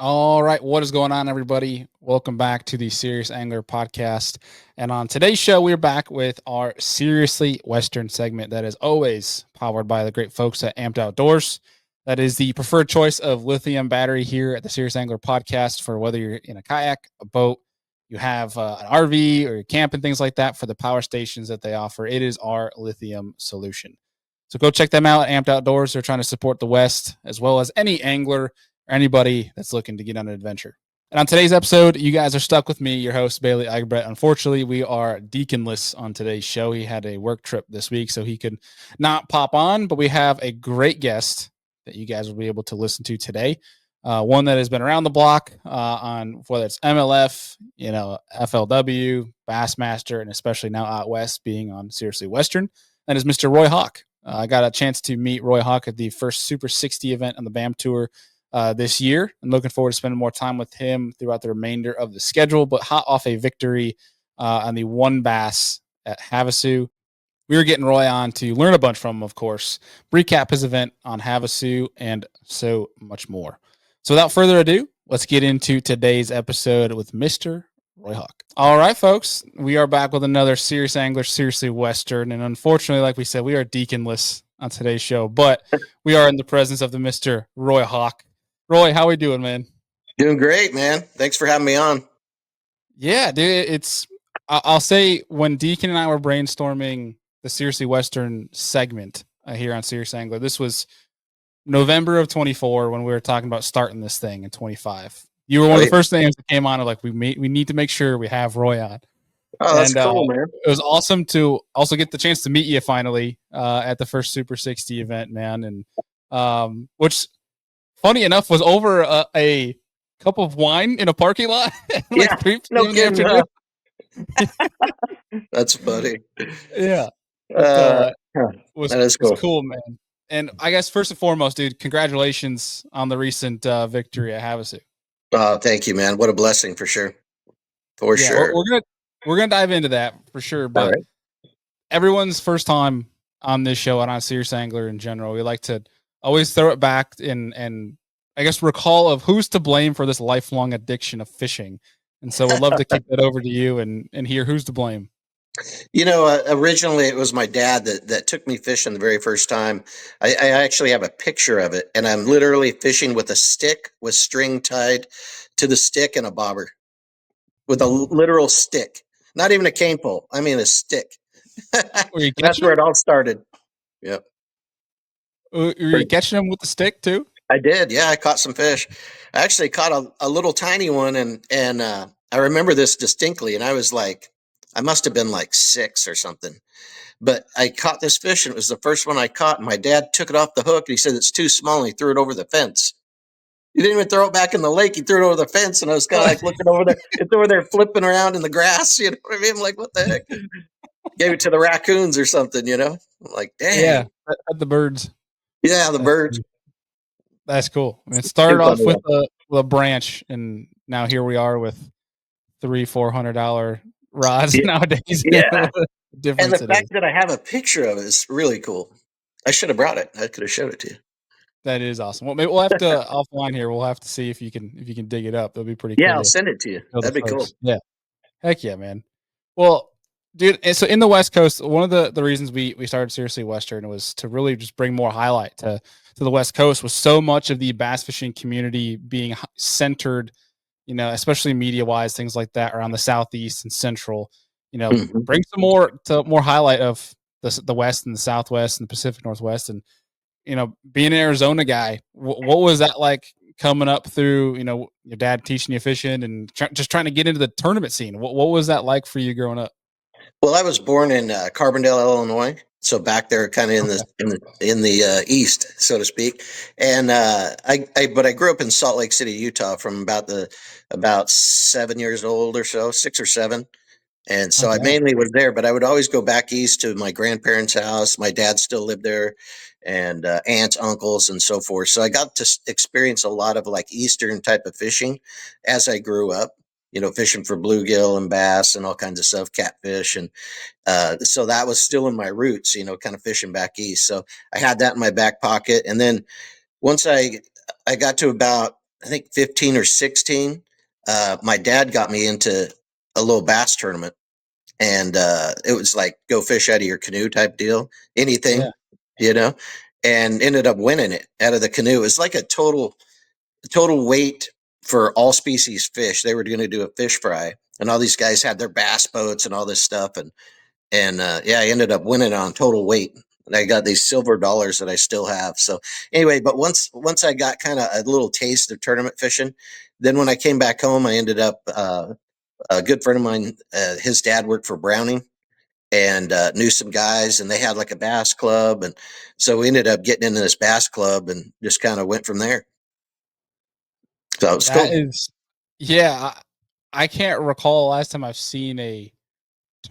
All right, what is going on, everybody? Welcome back to the Serious Angler podcast. And on today's show, we're back with our Seriously Western segment that is always powered by the great folks at Amped Outdoors. That is the preferred choice of lithium battery here at the Serious Angler podcast for whether you're in a kayak, a boat, you have an RV, or you camp and things like that. For the power stations that they offer, it is our lithium solution. So go check them out at Amped Outdoors. They're trying to support the West as well as any angler or anybody that's looking to get on an adventure. And on today's episode, you guys are stuck with me, your host, Bailey Egbert. Unfortunately, we are deaconless on today's show. He had a work trip this week, so he could not pop on, but we have a great guest that you guys will be able to listen to today. One that has been around the block on whether it's MLF, FLW, Bassmaster, and especially now out west being on Seriously Western. That is Mr. Roy Hawk. I got a chance to meet Roy Hawk at the first Super 60 event on the BAM Tour this year. I'm looking forward to spending more time with him throughout the remainder of the schedule, but hot off a victory on the one bass at Havasu. We were getting Roy on to learn a bunch from him, of course, recap his event on Havasu, and so much more. So without further ado, let's get into today's episode with Mr. Roy Hawk. All right, folks, we are back with another Serious Angler, Seriously Western, and unfortunately, like we said, we are deaconless on today's show, but we are in the presence of the Mr. Roy Hawk. Roy, how we doing, man? Doing great, man. Thanks for having me on. Yeah, dude, I'll say when Deacon and I were brainstorming the Seriously Western segment here on Serious Angler, this was November of 24 when we were talking about starting this thing in 25. You were one of the first names that came on. Like we need to make sure we have Roy on. Oh, that's cool, man. It was awesome to also get the chance to meet you finally at the first Super 60 event, man. And which, funny enough, was over a cup of wine in a parking lot. Yeah, no kidding. That's funny. Yeah. That is cool. Was cool, man. And I guess first and foremost, dude, congratulations on the recent victory at Havasu. Oh, thank you, man. What a blessing for sure. For sure. We're gonna dive into that for sure. But everyone's first time on this show and on Serious Angler in general, we like to always throw it back and I guess recall of who's to blame for this lifelong addiction of fishing. And so we'd love to kick that over to you and hear who's to blame. Originally it was my dad that took me fishing the very first time. I actually have a picture of it, and I'm literally fishing with a stick with string tied to the stick and a bobber with a literal stick, not even a cane pole. I mean, a stick. That's where it all started. Yep. Were you catching them with the stick too? I did. Yeah, I caught some fish. I actually caught a little tiny one, and I remember this distinctly. And I was like, I must have been like 6 or something. But I caught this fish, and it was the first one I caught. And my dad took it off the hook, and he said it's too small, and he threw it over the fence. He didn't even throw it back in the lake. He threw it over the fence, and I was kind of like looking over there. It's over there flipping around in the grass. You know what I mean? I'm like, what the heck? Gave it to the raccoons or something, you know? I'm like, damn. Yeah, the birds. Yeah, the birds. That's cool. I mean, it started off with a branch, and now here we are with $300-$400 rods nowadays. Yeah. And the fact that I have a picture of it is really cool. I should have brought it. I could have showed it to you. That is awesome. Well, maybe we'll have to offline here. We'll have to see if you can dig it up. That'll be pretty cool. Yeah, I'll send it to you. That'd be cool. Yeah. Heck yeah, man. Well, dude, so in the West Coast, one of the reasons we started Seriously Western was to really just bring more highlight to the West Coast, with so much of the bass fishing community being centered, especially media wise, things like that around the Southeast and Central. Bring some more highlight of the West and the Southwest and the Pacific Northwest. And being an Arizona guy, what was that like coming up through, your dad teaching you fishing and just trying to get into the tournament scene? What was that like for you growing up? Well, I was born in Carbondale, Illinois, so back there, kind of in the east, so to speak. And but I grew up in Salt Lake City, Utah, from about 7 years old or so, 6 or 7. And so I mainly was there, but I would always go back east to my grandparents' house. My dad still lived there, and aunts, uncles, and so forth. So I got to experience a lot of like Eastern type of fishing as I grew up, fishing for bluegill and bass and all kinds of stuff, catfish. And so that was still in my roots, kind of fishing back east. So I had that in my back pocket. And then once I got to about I think 15 or 16, my dad got me into a little bass tournament, and it was like go fish out of your canoe type deal, Yeah. anything, you know, and ended up winning it out of the canoe. It was like a total weight for all species fish. They were going to do a fish fry, and all these guys had their bass boats and all this stuff, and yeah, I ended up winning on total weight. And I got these silver dollars that I still have. So anyway, but once I got kind of a little taste of tournament fishing, then when I came back home, I ended up a good friend of mine. His dad worked for Browning, and knew some guys, and they had like a bass club, and so we ended up getting into this bass club and just kind of went from there. So it was That cool. is, yeah. I can't recall the last time I've seen a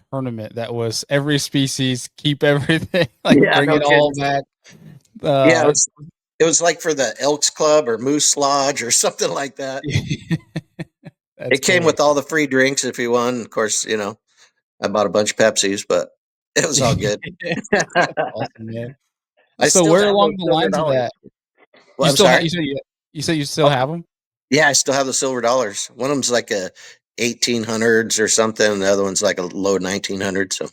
tournament that was every species, keep everything, like Yeah, bring no it all kidding. back. Yeah, Uh, it was like for the Elks Club or Moose Lodge or something like that. that's It came cool. with all the free drinks if you won. Of course, I bought a bunch of Pepsis, but it was all good. That's awesome, man. I So still where have those along the silver lines of dollars. that, Well, I'm sorry. you said you still Oh, have them? yeah, I still have the silver dollars. One of them's like a 1800s or something. And the other one's like a low 1900s. So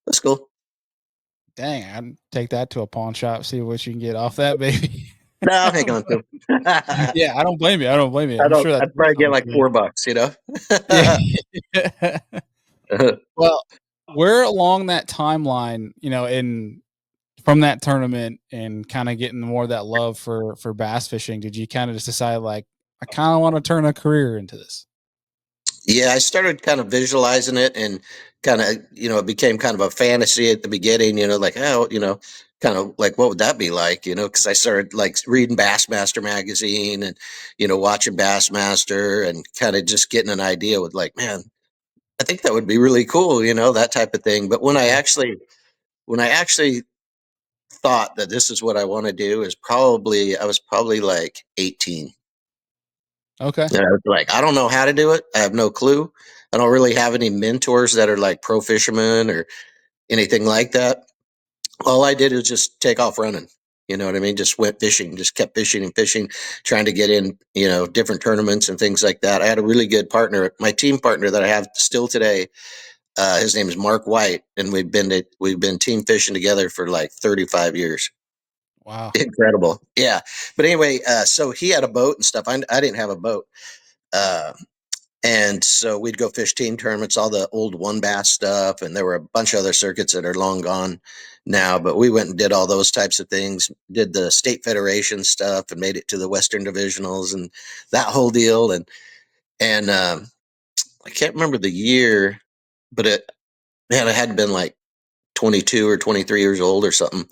that's cool. Dang, I'd take that to a pawn shop, see what you can get off that baby. No, I'll hang on to 'em. Yeah, I don't blame you. I don't blame you. I I'm don't. sure that's I'd worth probably get something like today. $4. Yeah. Well, where along that timeline, in from that tournament and kinda getting more of that love for bass fishing, did you kinda just decide, like, "I kinda wanna turn a career into this?" Yeah, I started kind of visualizing it, and kind of, it became kind of a fantasy at the beginning, like, oh, kind of like, what would that be like, because I started like reading Bassmaster magazine, and, watching Bassmaster, and kind of just getting an idea with like, man, I think that would be really cool, that type of thing. But Yeah. when I actually thought that this is what I want to do is I was probably like 18. Okay. And I was like, I don't know how to do it. I have no clue. I don't really have any mentors that are like pro fishermen or anything like that. All I did was just take off running. You know what I mean? Just went fishing, just kept fishing and fishing, trying to get in, different tournaments and things like that. I had a really good partner, my team partner that I have still today. His name is Mark White, and we've been team fishing together for like 35 years. Wow. Incredible, yeah. But anyway, so he had a boat and stuff. I didn't have a boat. Uh, And so we'd go fish team tournaments, all the old one bass stuff. And there were a bunch of other circuits that are long gone now, but we went and did all those types of things, did the state federation stuff, and made it to the Western divisionals and that whole deal. And I can't remember the year, but man, I had been like 22 or 23 years old or something.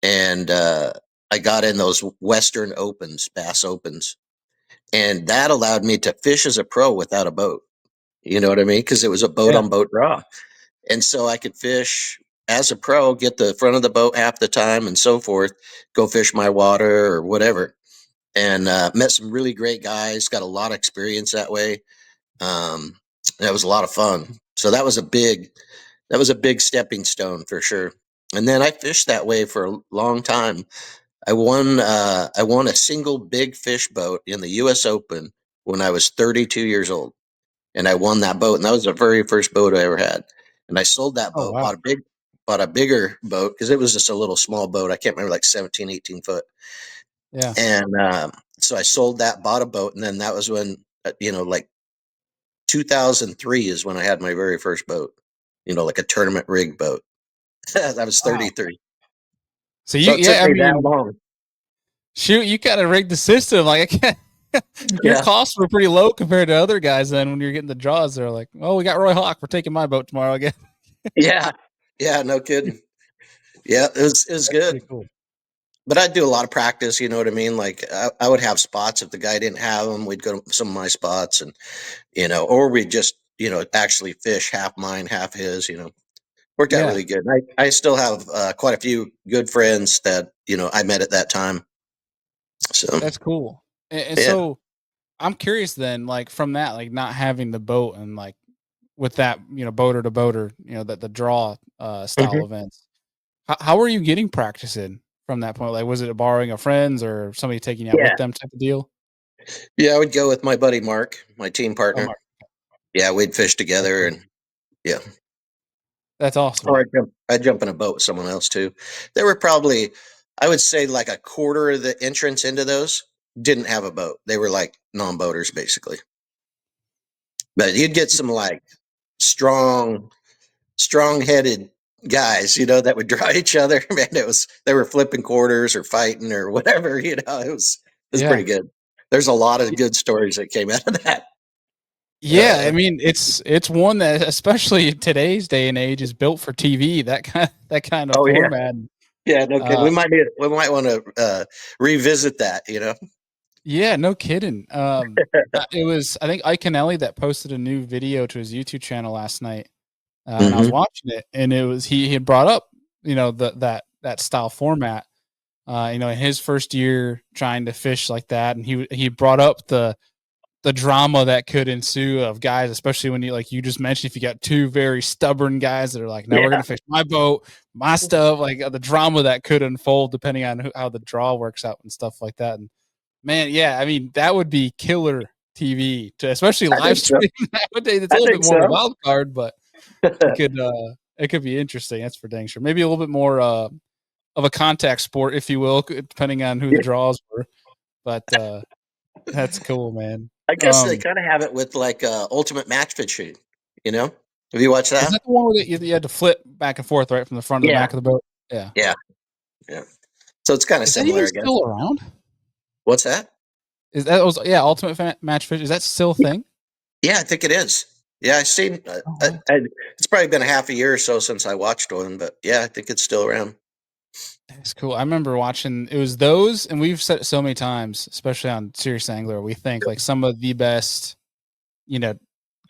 And I got in those Western Opens, Bass Opens. And that allowed me to fish as a pro without a boat. You know what I mean? Because it was a boat Yeah, on boat draw. And so I could fish as a pro, get the front of the boat half the time and so forth, go fish my water or whatever. And met some really great guys, got a lot of experience that way. Um, that was a lot of fun. So that was a big stepping stone for sure. And then I fished that way for a long time. I won a single big fish boat in the US Open when I was 32 years old, and I won that boat, and that was the very first boat I ever had. And I sold that oh, boat, wow. bought a bigger boat because it was just a little small boat. I can't remember, like 17, 18 foot. Yeah, And so I sold that, bought a boat, and then that was when, like 2003 is when I had my very first boat. Like a tournament rig boat. I was wow. 33, So so it took I me that mean, long. shoot, you kinda rigged the system, like, I can't your Yeah, costs were pretty low compared to other guys then when you're getting the draws, they're like, "Oh, we got Roy Hawk, we're taking my boat tomorrow again." yeah, yeah. No kidding. Yeah, it was That's good. pretty cool. But I'd do a lot of practice, you know what I mean? Like I would have spots if the guy didn't have them. We'd go to some of my spots, and or we'd just actually fish half mine, half his. Worked out Yeah, really good. I still have quite a few good friends that I met at that time. So that's cool. And yeah. so, I'm curious then, like, from that, like, not having the boat and, like, with that, boater to boater, the draw, style Mhm. events, how are you getting practice in from that point? Like, was it borrowing a friend's or somebody taking you out with Yeah. them type of deal? Yeah, I would go with my buddy Mark, my team Oh partner. my, Yeah, we'd fish that's together, cool. and yeah, That's awesome. or I'd jump in a boat with someone else too. There were probably, I would say, like a quarter of the entrance into those didn't have a boat. They were like non-boaters basically. But you'd get some like strong, strong-headed guys, that would draw each other. Man, they were flipping quarters or fighting or whatever. It was Yeah. pretty good. There's a lot of good stories that came out of that. Yeah, I Uh, mean, it's one that, especially in today's day and age, is built for TV. That kind of oh yeah, format. yeah. No kidding. Uh, We might want to revisit that. yeah, no kidding. It was, I think, Ike Kennelly that posted a new video to his YouTube channel last night, and I was Hmm. watching it, and it was he had brought up, that style format. In his first year trying to fish like that, and he brought up the drama that could ensue of guys, especially when you, like you just mentioned, if you got two very stubborn guys that are like, no, we're Yeah, gonna fish my boat, my stuff, like the drama that could unfold depending on how the draw works out and stuff like that. And man, yeah, I mean that would be killer TV to especially I live think so. stream nowadays. It's a I little bit think more of a so. wild card, but it could uh it could be interesting. That's for dang sure. Maybe a little bit more of a contact sport, if you will, depending on who the Yeah. draws were. But that's cool, man. I guess they kind of have it with like ultimate match fishing. You know, have you watched Is that? that the one where you had to flip back and forth, right, from the front to the Yeah, back of the boat? Yeah. yeah, yeah. So it's kind of Is that similar, even I guess. still around? What's that? Is that was yeah, Ultimate Match Fish? Is that still a thing? Yeah, I think it is. Yeah, I seen. Oh, wow. It's probably been a half a year or so since I watched one, but yeah, I think it's still around. That's cool. I remember watching it was those, and we've said it so many times, especially on Serious Angler, we think like some of the best, you know,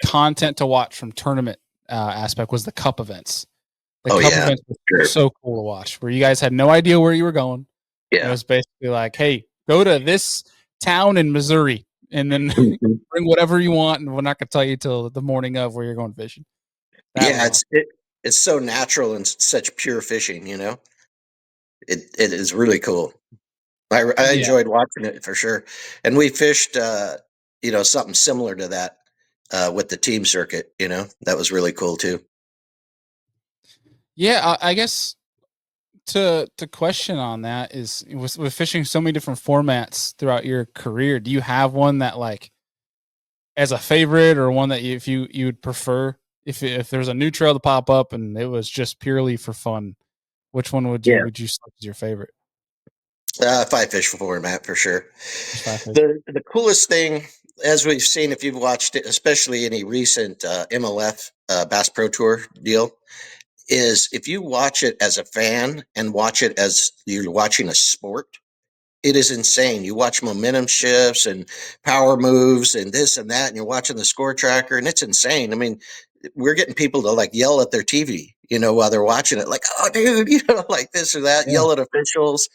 content to watch from tournament aspect was the cup events. The Oh cup yeah, events were sure. so cool to watch, where you guys had no idea where you were going. And it Yeah. was basically like, hey, go to this town in Missouri and then Mhm. bring whatever you want, and we're not gonna tell you till the morning of where you're going fishing. That was Yeah, awesome. it's so natural and such pure fishing. It is really cool. I Yeah. enjoyed watching it for sure, and we fished something similar to that with the team circuit. That was really cool too. Yeah, I guess to question on that is with fishing so many different formats throughout your career, do you have one that like as a favorite or one that you would prefer if there's a new trail to pop up and it was just purely for fun, which one would you Yeah, would you select as your favorite? five fish format for sure. Just five fish. The coolest thing, as we've seen, if you've watched it, especially any recent MLF Bass Pro Tour deal, is if you watch it as a fan and watch it as you're watching a sport, it is insane. You watch momentum shifts and power moves and this and that, and you're watching the score tracker, and it's insane. I mean, we're getting people to like yell at their TV, while they're watching it, like, "Oh, dude," like this or that, Yeah. yell at officials,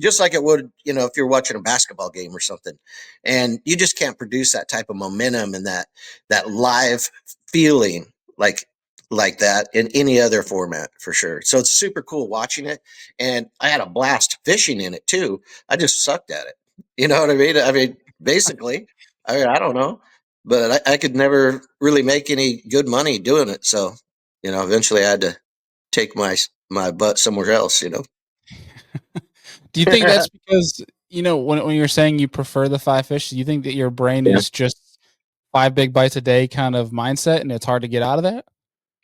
just like it would, if you're watching a basketball game or something. And you just can't produce that type of momentum and that live feeling like that in any other format for sure. So it's super cool watching it, and I had a blast fishing in it too. I just sucked at it. You know what I mean? I mean, basically, I don't know, but I could never really make any good money doing it. So, eventually I had to take my butt somewhere else. Do you think that's because when you're saying you prefer the five fish, do you think that your brain Yeah. is just five big bites a day kind of mindset, and it's hard to get out of that?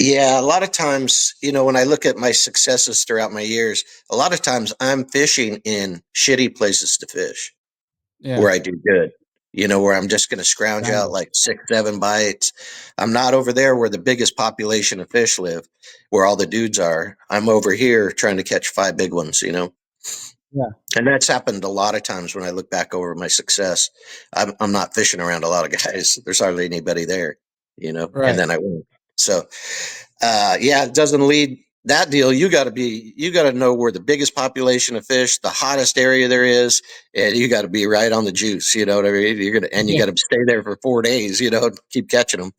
Yeah, a lot of times, when I look at my successes throughout my years, a lot of times I'm fishing in shitty places to fish Yeah. where I do good. Where I'm just going to scrounge out Triangle. like 6, 7 bites. I'm not over there where the biggest population of fish live, where all the dudes are. I'm over here trying to catch 5 big ones. Yeah. And that's happened a lot of times when I look back over my success. I'm not fishing around a lot of guys. There's hardly anybody there, and Right. then I win. So, yeah, it doesn't lead that deal. You got to know where the biggest population of fish, the hottest area there is, and you got to be right on the juice. You know what I mean? You Yeah. got to stay there for 4 days. Keep catching them.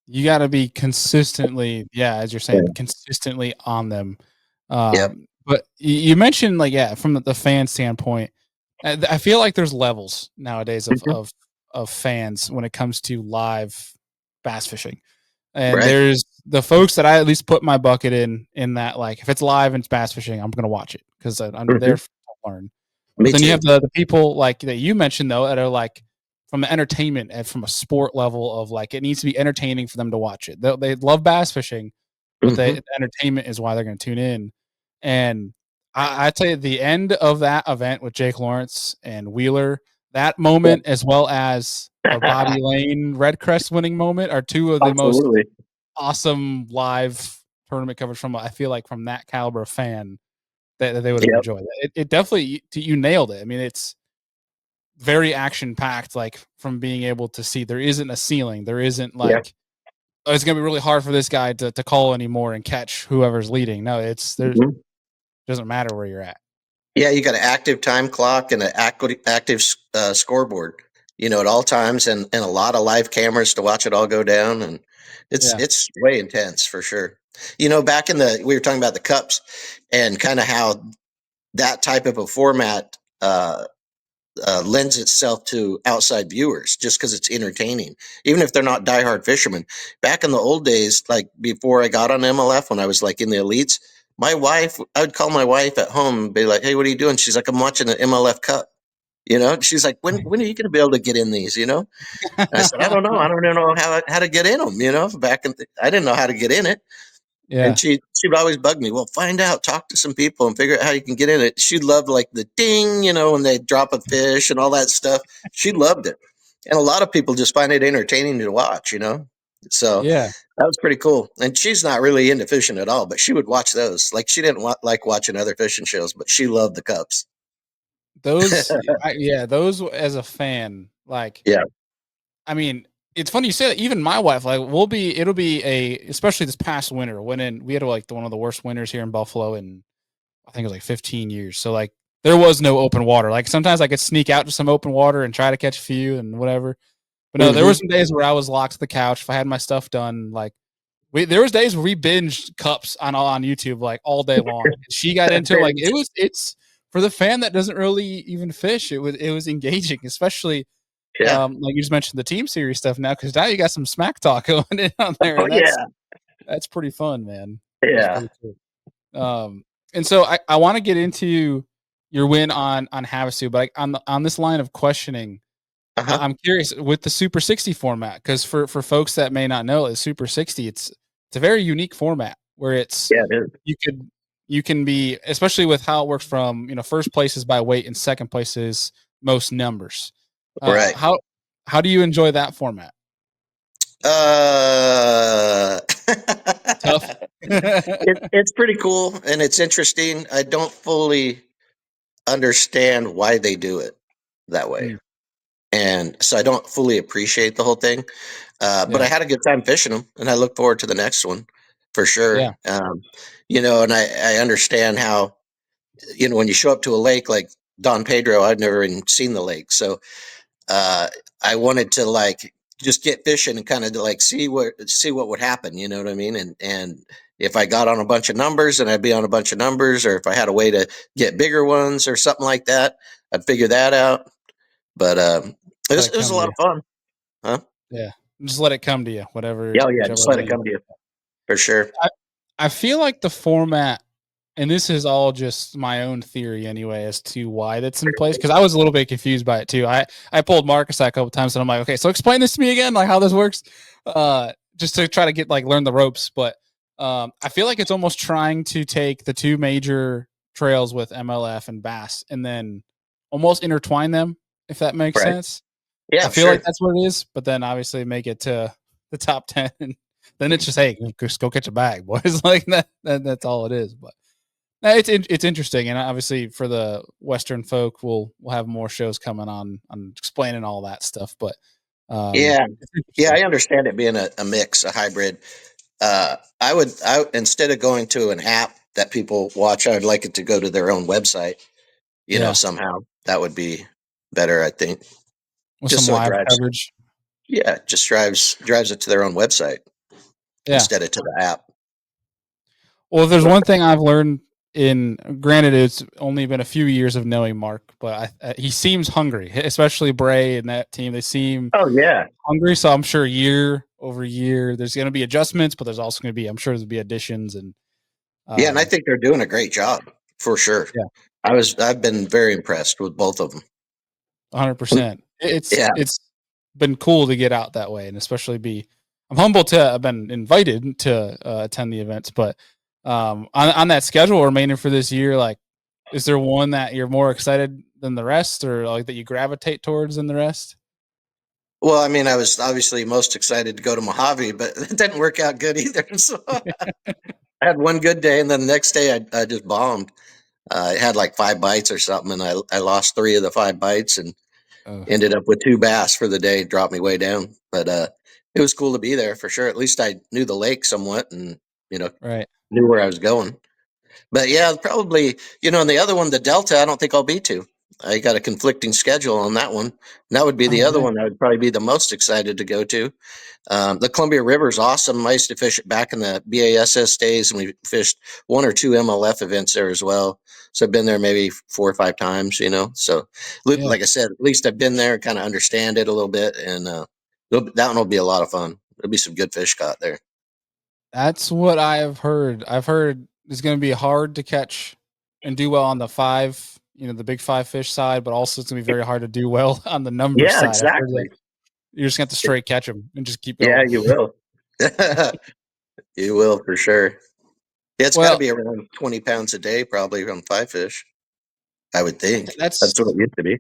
You gotta be consistently, yeah, as you're saying, Yeah. consistently on them. Yep. But you mentioned, like, yeah, from the fan standpoint, I feel like there's levels nowadays Mhm. of fans when it comes to live bass fishing. And Right. there's the folks that I at least put my bucket in that, like, if it's live and it's bass fishing, I'm gonna watch it because I'm there Mhm. to learn. But Me then you too. have the people like that you mentioned though that are like from the entertainment and from a sport level of like it needs to be entertaining for them to watch it. They love bass fishing, but Mhm. the entertainment is why they're going to tune in. And I tell you, the end of that event with Jake Lawrence and Wheeler, that Yep. moment as well as the Bobby Lane Redcrest winning moment are two of the most Absolutely. awesome live tournament coverage from I feel like from that caliber of fan that they would have Yep. enjoyed. It definitely you nailed it. I mean, it's very action packed. Like from being able to see, there isn't a ceiling. There isn't Yeah. like oh, it's gonna be really hard for this guy to call anymore and catch whoever's leading. No, it's there Mhm. doesn't matter where you're at. Yeah, you got an active time clock and an active scoreboard, at all times, and a lot of live cameras to watch it all go down, and it's Yeah, it's way intense for sure. Back in we were talking about the cups and kind of how that type of a format lends itself to outside viewers just because it's entertaining, even if they're not diehard fishermen. Back in the old days, like before I got on MLF, when I was like in the elites, I would call my wife at home and be like, "Hey, what are you doing?" She's like, "I'm watching the MLF Cup." She's like, "When are you going to be able to get in these?" And I said, "I don't know. I don't know how to get in them." I didn't know how to get in it. And yeah, she would always bug me. Well, find out, talk to some people, and figure out how you can get in it. She loved like the ding, when they drop a fish and all that stuff. She loved it, and a lot of people just find it entertaining to watch. So yeah. that was pretty cool. And she's not really into fishing at all, but she would watch those. Like she didn't like watching other fishing shows, but she loved the cups. Those, yeah, those as a fan, like, Yeah. I mean, it's funny you say that. Even my wife, like, it'll be especially this past winter when we had like one of the worst winters here in Buffalo in I think it was like 15 years. So like there was no open water. Like sometimes I could sneak out to some open water and try to catch a few and whatever. But no, there were Hmm. some days where I was locked to the couch. If I had my stuff done, like there was days where we binged cups on YouTube like all day long. She got into it, like it's for the fan that doesn't really even fish. It was engaging, especially Yeah. like you just mentioned the team series stuff now because now you got some smack talk going in on there, Oh and yeah. that's pretty fun, man. That's Yeah. pretty cool. And so I want to get into your win on Havasu, but on this line of questioning, Uh huh. I'm curious with the Super 60 format because for folks that may not know, the Super 60 it's a very unique format where it's Yeah. It is. you could you can be especially with how it works from first place is by weight and second place is most numbers. Uh, Right. how how do you enjoy that format? Uh, Tough. it's pretty cool and it's interesting. I don't fully understand why they do it that way, Mm, and so I don't fully appreciate the whole thing. But I yeah, had a good time fishing them, and I look forward to the next one for sure. yeah, And I understand how when you show up to a lake like Don Pedro, I'd never even seen the lake, so uh, I wanted to like just get fishing and kind of like see what would happen. You know what I mean? And if I got on a bunch of numbers, and I'd be on a bunch of numbers, or if I had a way to get bigger ones or something like that, I'd figure that out. But it let was it it was come a to lot you. of fun, huh? Yeah, just let it come to you, whatever, Yeah, oh, yeah, whichever just let way it you. come to you for sure. I I feel like the format, and this is all just my own theory anyway, as to why that's in place. Because I was a little bit confused by it too. I pulled Marcus out a couple times, and I'm like, okay, so explain this to me again, like how this works, just to try to get like learn the ropes. But I feel like it's almost trying to take the two major trails with MLF and Bass, and then almost intertwine them, if that makes Right? sense. I Yeah, feel like sure. that's what it is, but then obviously make it to the top 10 and then it's just, "Hey, just go catch a bag, boys." Like that's all it is, but no, it's interesting, and obviously for the Western folk, we'll have more shows coming on explaining all that stuff, but, Yeah, it's yeah, interesting. I understand it being a mix, a hybrid. I instead of going to an app that people watch, I'd like it to go to their own website. Yeah, Somehow that would be better. I think with just some so it live drives, coverage. yeah, just drives it to their own website Yeah. instead of to the app. Well, if there's one thing I've learned in granted, it's only been a few years of knowing Mark, but he seems hungry, especially Bray and that team. They seem Oh yeah, hungry. So I'm sure year over year, there's going to be adjustments, but there's also going to be, I'm sure there'll be additions and, yeah, and I think they're doing a great job for sure. yeah, I've been very impressed with both of them. 100%. Yeah, It's been cool to get out that way, and especially I'm humbled to have been invited to attend the events, but on that schedule remaining for this year, like, is there one that you're more excited than the rest, or like that you gravitate towards than the rest? well, I mean, I was obviously most excited to go to Mojave, but it didn't work out good either. So I had one good day, and then the next day I just bombed. I had like 5 bites or something, and I lost 3 of the 5 bites and Oh, ended up with 2 bass for the day. Dropped me way down, but it was cool to be there for sure. At least I knew the lake somewhat, and you know right. knew where I was going. But yeah, probably and the other one, the Delta, I don't think I'll be to. I got a conflicting schedule on that one. And that would be Oh the other man, one I would probably be the most excited to go to. The Columbia River is awesome. I used to fish it back in the BASS days, and we fished 1 or 2 MLF events there as well. So I've been there maybe 4 or 5 times. So, yeah. like I said, at least I've been there, kind of understand it a little bit, and that one will be a lot of fun. There'll be some good fish caught there. That's what I have heard. I've heard it's going to be hard to catch and do well on the five, the big five fish side, but also it's going to be very hard to do well on the numbers Yeah, side. I've heard that exactly. you're just going to have to straight catch them and just keep Yeah, going. you will. You will for sure. Yeah, it's got to Well, be around 20 pounds a day, probably on 5 fish. I would think that's that's what it used to be.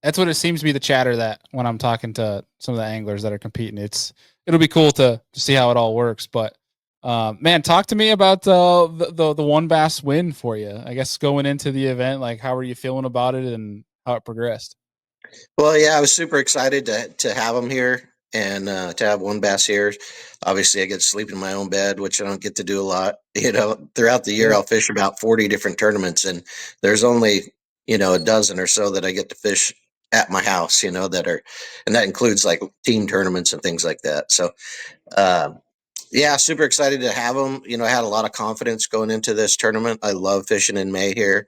that's what it seems to be the chatter that when I'm talking to some of the anglers that are competing, it'll be cool to see how it all works. But man, talk to me about the one bass win for you. I guess going into the event, like how are you feeling about it and how it progressed? Well, yeah, I was super excited to have them here and to have one bass here. Obviously, I get to sleep in my own bed, which I don't get to do a lot. Throughout the year, Yeah, I'll fish about 40 different tournaments, and there's only a dozen or so that I get to fish at my house. And that includes like team tournaments and things like that. So, uh, yeah, super excited to have them. I had a lot of confidence going into this tournament. I love fishing in May here.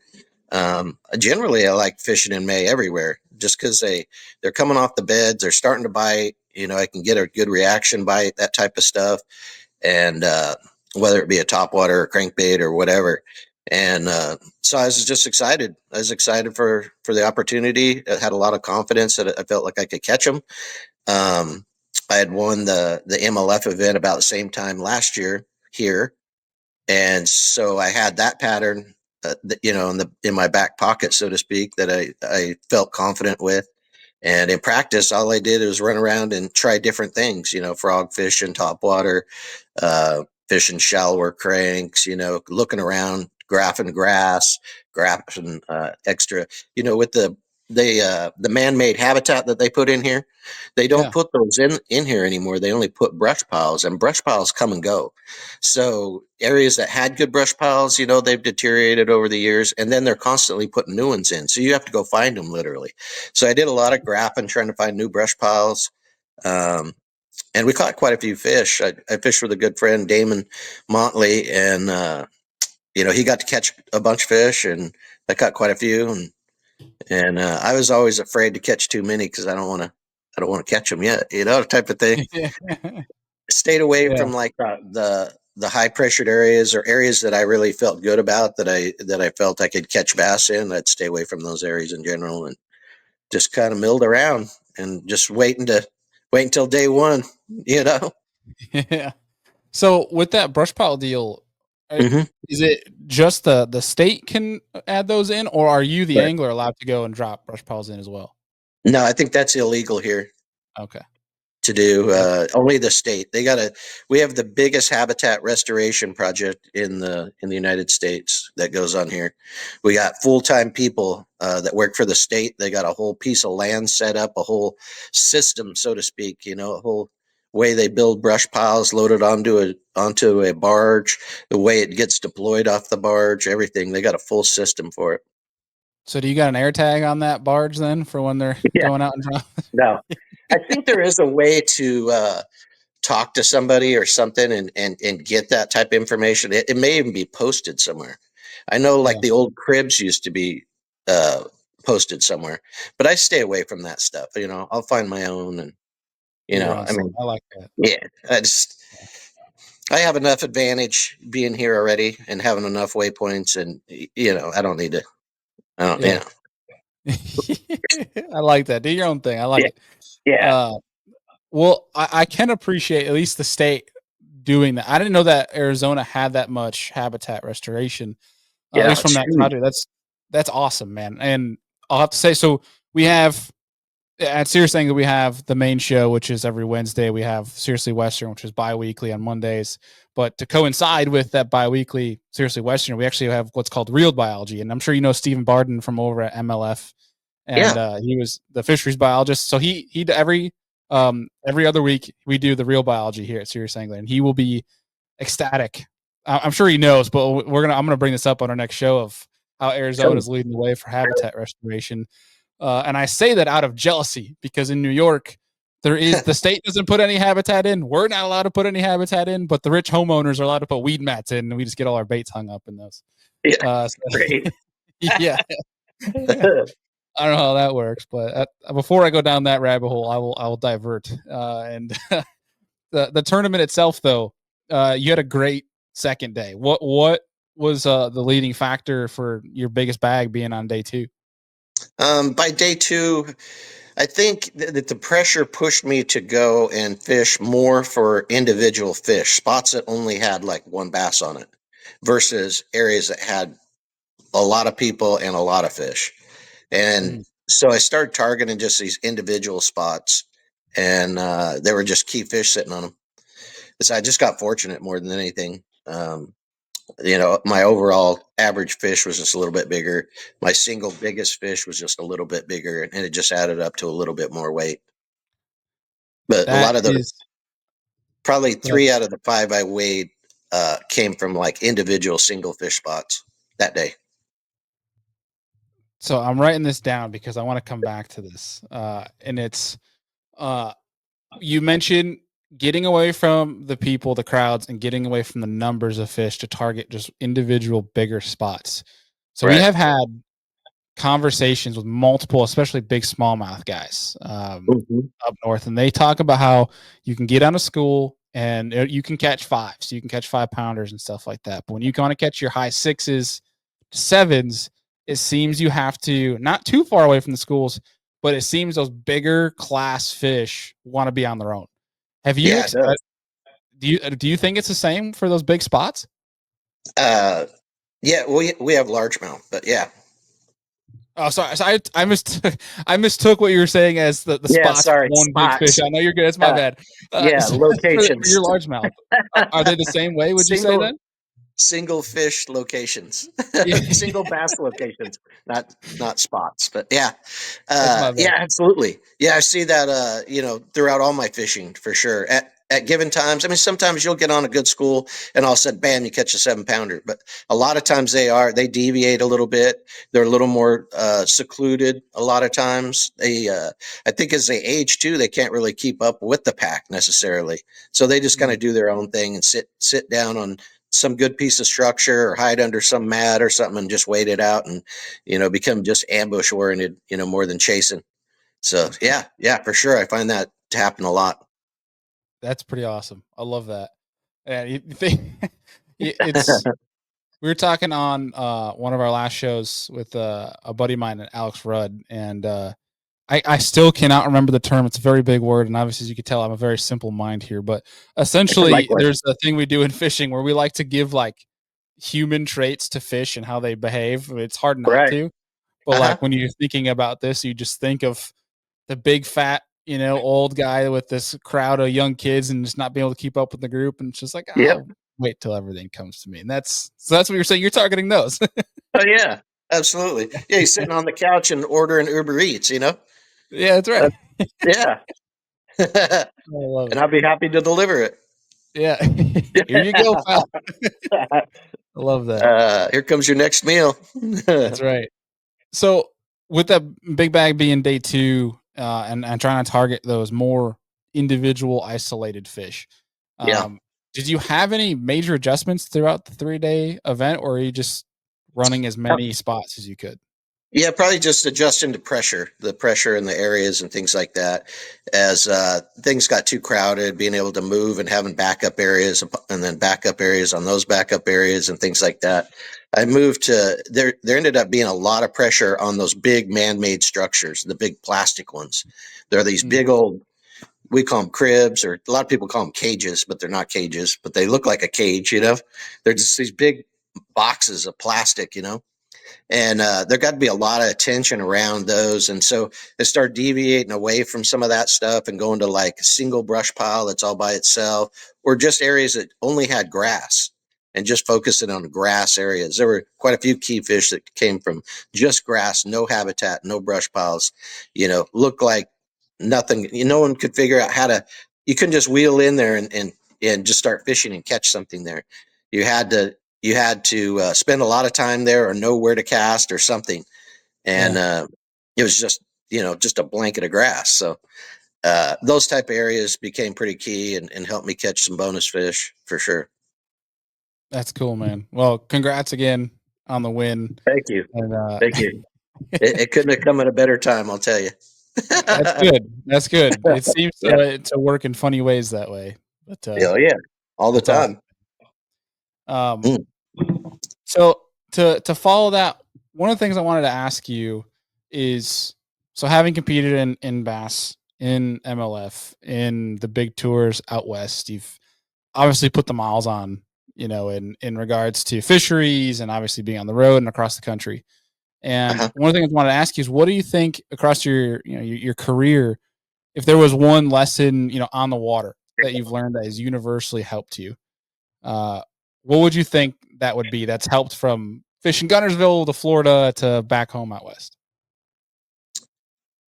Generally, I like fishing in May everywhere, just because they're coming off the beds, they're starting to bite. I can get a good reaction bite, that type of stuff, and whether it be a topwater or crankbait or whatever. And so I was just excited. I was excited for the opportunity. I had a lot of confidence that I felt like I could catch them. Um, I had won the MLF event about the same time last year here, and so I had that pattern, in my back pocket, so to speak, that I felt confident with. And in practice, all I did was run around and try different things, frog fishing, topwater, fishing shallower cranks, looking around, graphing grass, graphing extra, with the man-made habitat that they put in here. They don't yeah. put those in here anymore. They only put brush piles, and brush piles come and go. So areas that had good brush piles, they've deteriorated over the years, and then they're constantly putting new ones in. So you have to go find them literally. So I did a lot of graphing, trying to find new brush piles. Um, and we caught quite a few fish. I fished with a good friend, Damon Motley, and he got to catch a bunch of fish, and I caught quite a few. And I was always afraid to catch too many because I don't want to catch them yet, type of thing. Yeah. Stayed away Yeah. from like the high pressured areas or areas that I really felt good about that I felt I could catch bass in. I'd stay away from those areas in general and just kind of milled around and just wait until day one, you know. Yeah. So with that brush pile deal, uh, Hmm. is it just the state can add those in, or are you the But angler allowed to go and drop brush piles in as well? no, I think that's illegal here Okay. to do. Yep. Only the state. We have the biggest habitat restoration project in the United States that goes on here. We got full-time people that work for the state. They got a whole piece of land set up, a whole system, so to speak. A whole way they build brush piles, load it onto a barge, the way it gets deployed off the barge, everything. They got a full system for it. So do you got an air tag on that barge then for when they're Yeah. going out and drop? No, I think there is a way to talk to somebody or something and get that type of information. It may even be posted somewhere. I know Yeah. like the old cribs used to be uh, posted somewhere, but I stay away from that stuff. I'll find my own, and Do your own I stuff. mean, I like that. yeah, I have enough advantage being here already and having enough waypoints, and I don't need to. I don't. Yeah. I like that. Do your own thing. I like Yeah, it. yeah, Uh, well, I can appreciate at least the state doing that. I didn't know that Arizona had that much habitat restoration, at yeah. least from It's that huge. project. That's awesome, man. And I'll have to say, so we have at Serious Angle, we have the main show, which is every Wednesday. We have Seriously Western, which is bi-weekly on Mondays. But to coincide with that bi-weekly Seriously Western, we actually have what's called Real Biology. And I'm sure you know Stephen Barden from over at MLF. And Yeah, he was the fisheries biologist. So he every other week we do the Real Biology here at Serious Angler, and he will be ecstatic. I'm sure he knows, but I'm gonna bring this up on our next show of how Arizona totally. is leading the way for habitat restoration. And I say that out of jealousy because in New York, the state doesn't put any habitat in. We're not allowed to put any habitat in, but the rich homeowners are allowed to put weed mats in, and we just get all our baits hung up in those. Yeah, So, great. yeah, I don't know how that works, but before I go down that rabbit hole, I will divert. And the tournament itself, though, you had a great second day. What was the leading factor for your biggest bag being on day two? By day two, I think that the pressure pushed me to go and fish more for individual fish, spots that only had like one bass on it, versus areas that had a lot of people and a lot of fish. And Mm. so I started targeting just these individual spots, and there were just key fish sitting on them. So I just got fortunate more than anything. My overall average fish was just a little bit bigger. My single biggest fish was just a little bit bigger, and it just added up to a little bit more weight. But a That lot of those, is probably Go ahead. three out of the five I weighed, came from like individual single fish spots that day. So I'm writing this down because I want to come back to this. And it's uh, you mentioned getting away from the people, the crowds, and getting away from the numbers of fish to target just individual bigger spots. So we Right. have had conversations with multiple, especially big smallmouth guys Hmm. up north, and they talk about how you can get out of school and you can catch five, so you can catch 5 pounders and stuff like that. But when you want to catch your high sixes, sevens, it seems you have to not too far away from the schools, but it seems those bigger class fish want to be on their own. Have you? Yeah, it does. Do you think it's the same for those big spots? Uh, yeah, we have largemouth, but yeah, Oh, sorry. So I mistook I mistook what you were saying as the yeah. spots for Sorry, one big fish. spots. I know you're good. It's my Uh, bad. yeah, So for locations. your largemouth, are they the same way? Would you say Single then? single fish locations, Yeah, single bass locations, not spots. But yeah, that's my bad. yeah, absolutely. Yeah, I see that. Throughout all my fishing for sure. At given times, I mean, sometimes you'll get on a good school, and all of a sudden, bam, you catch a 7 pounder. But a lot of times they deviate a little bit. They're a little more secluded. A lot of times I think as they age too, they can't really keep up with the pack necessarily. So they just kind Mm, of do their own thing and sit down on some good piece of structure or hide under some mat or something and just wait it out and become just ambush oriented, more than chasing. So yeah, for sure, I find that to happen a lot. that's pretty awesome. I love that. Yeah, you think it's we were talking on one of our last shows with a buddy of mine, Alex Rudd, and I still cannot remember the term. It's a very big word, and obviously, as you can tell, I'm a very simple mind here. But essentially, Likewise. there's a thing we do in fishing where we like to give like human traits to fish and how they behave. It's hard not Right. to, but Uh-huh. like when you're thinking about this, you just think of the big fat, old guy with this crowd of young kids and just not being able to keep up with the group, and it's just like Yep. I'll wait till everything comes to me. And that's what you're saying. You're targeting those. Oh yeah, absolutely. Yeah, he's sitting on the couch and ordering Uber Eats. Yeah, that's right. Uh, yeah. I love And it. I'll be happy to deliver it. Yeah. Here you go, pal. I love that. Here comes your next meal. That's right. So with that big bag being day two, and trying to target those more individual isolated fish, Yeah. did you have any major adjustments throughout the 3-day event, or you just running as many spots as you could? Yeah, probably just adjusting to the pressure in the areas and things like that. As things got too crowded, being able to move and having backup areas and then backup areas on those backup areas and things like that. I moved to there. There ended up being a lot of pressure on those big man-made structures, the big plastic ones. They're these Mm, big old, we call them cribs, or a lot of people call them cages, but they're not cages, but they look like a cage. They're just these big boxes of plastic. And there got to be a lot of attention around those. And so they start deviating away from some of that stuff and going to like a single brush pile that's all by itself, or just areas that only had grass and just focusing on grass areas. There were quite a few key fish that came from just grass, no habitat, no brush piles, look like nothing. No one could figure out you couldn't just wheel in there and just start fishing and catch something there. You had to spend a lot of time there or know where to cast or something. And yeah, it was just a blanket of grass. So those type of areas became pretty key and helped me catch some bonus fish for sure. that's cool, man. Well, congrats again on the win. Thank you. And Thank you. It couldn't have come at a better time, I'll tell you. that's good. That's good. It seems Yeah. to work in funny ways that way, but Hell yeah. All the that's awesome. time. Um, Mm. so to follow that, one of the things I wanted to ask you is, so having competed in bass, in MLF, in the big tours out west, you've obviously put the miles on, in regards to fisheries and obviously being on the road and across the country. And Uh-huh. one of the things I wanted to ask you is, what do you think across your career, if there was one lesson, on the water that you've learned that has universally helped you, uh, what would you think that would be? That's helped from fishing Gunnersville to Florida to back home out west.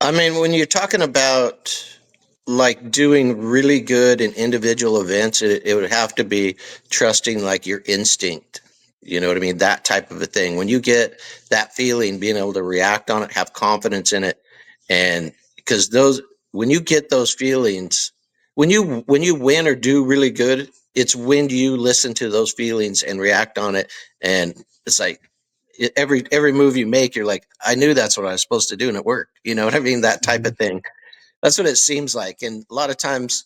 I mean, when you're talking about like doing really good in individual events, it would have to be trusting like your instinct. You know what I mean? That type of a thing. When you get that feeling, being able to react on it, have confidence in it. And because when you get those feelings, when you win or do really good, it's when you listen to those feelings and react on it. And it's like, every move you make, you're like, I knew that's what I was supposed to do, and it worked. You know what I mean? That type Mhm. of thing. That's what it seems like. And a lot of times,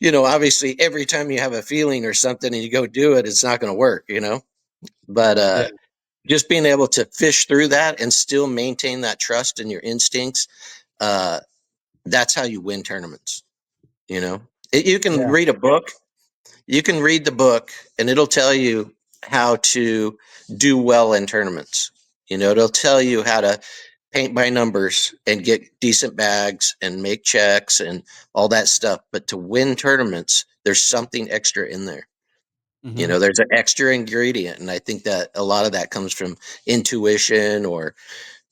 obviously, every time you have a feeling or something and you go do it, it's not going to work. But Yeah, just being able to fish through that and still maintain that trust in your instincts, uh, that's how you win tournaments. You know, you can yeah, read a book, you can read the book, and it'll tell you how to do well in tournaments. It'll tell you how to paint by numbers and get decent bags and make checks and all that stuff. But to win tournaments, there's something extra in there. hmm, There's an extra ingredient. And I think that a lot of that comes from intuition or